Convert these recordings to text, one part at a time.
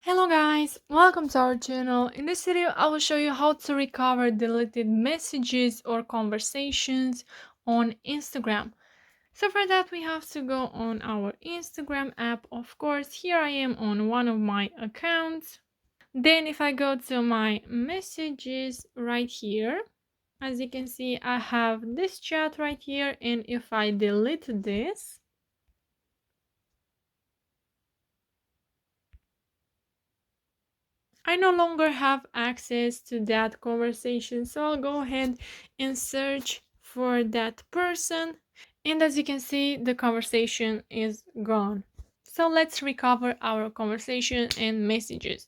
Hello guys, welcome to our channel. In this video, I will show you how to recover deleted messages or conversations on Instagram. So for that, we have to go on our Instagram app. Of course, here I am on one of my accounts. Then if I go to my messages right here, as you can see, I have this chat right here. And if I delete this, I no longer have access to that conversation, so I'll go ahead and search for that person. And as you can see, the conversation is gone. So let's recover our conversation and messages.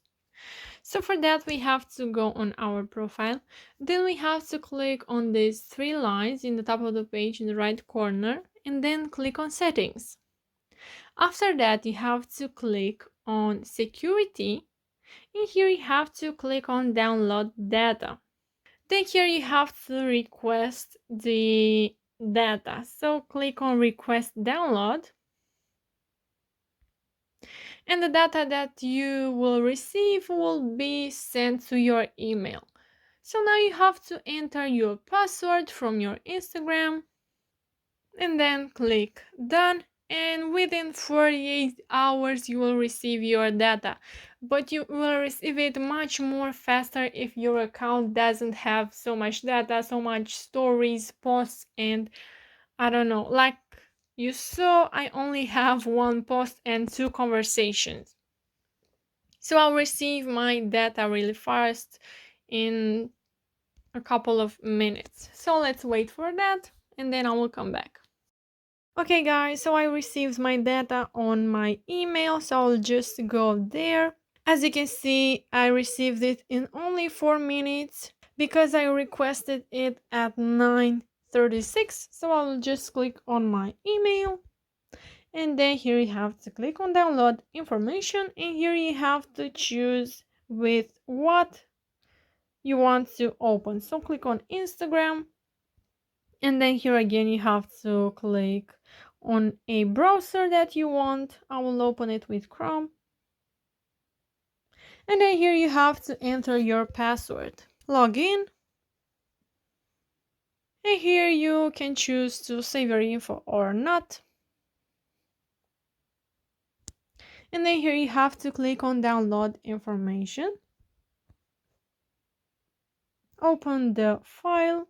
So for that, we have to go on our profile. Then we have to click on these three lines in the top of the page in the right corner, and then click on settings. After that, you have to click on security. And here you have to click on download data. Then here you have to request the data. So click on request download. And the data that you will receive will be sent to your email. So now you have to enter your password from your Instagram and then click done, and within 48 hours you will receive your data, but you will receive it much more faster if your account doesn't have so much data, so much stories, posts, and I don't know, like you saw, I only have one post and two conversations, so I'll receive my data really fast in a couple of minutes. So let's wait for that and then I will come back. Okay guys, so I received my data on my email, so I'll just go there. As you can see, I received it in only 4 minutes because I requested it at 9:36. So I'll just click on my email, and then here you have to click on download information, and here you have to choose with what you want to open. So click on Instagram, and then here again you have to click on a browser that you want. I will open it with Chrome. And then here you have to enter your password. Log in. And here you can choose to save your info or not. And then here you have to click on download information. Open the file.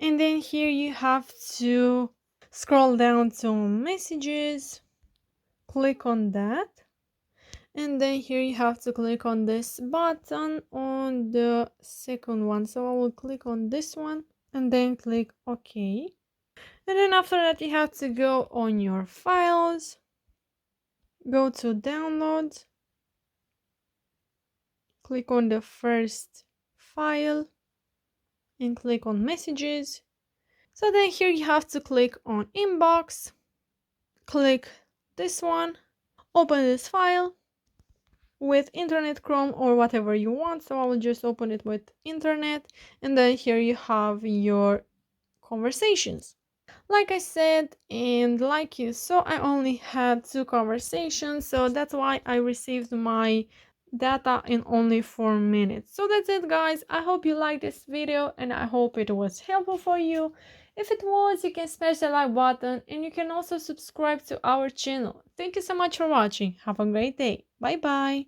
And then here you have to scroll down to messages. Click on that. And then here you have to click on this button on the second one. So I will click on this one and then click OK. And then after that, you have to go on your files, go to downloads, click on the first file and click on messages. So then here you have to click on inbox, click this one, open this file with Internet Chrome or whatever you want. So I will just open it with Internet, and then here you have your conversations. Like I said, and like you saw, I only had two conversations, so that's why I received my data in only 4 minutes. So that's it guys, I hope you liked this video and I hope it was helpful for you. If it was, you can smash the like button and you can also subscribe to our channel. Thank you so much for watching. Have a great day. Bye bye.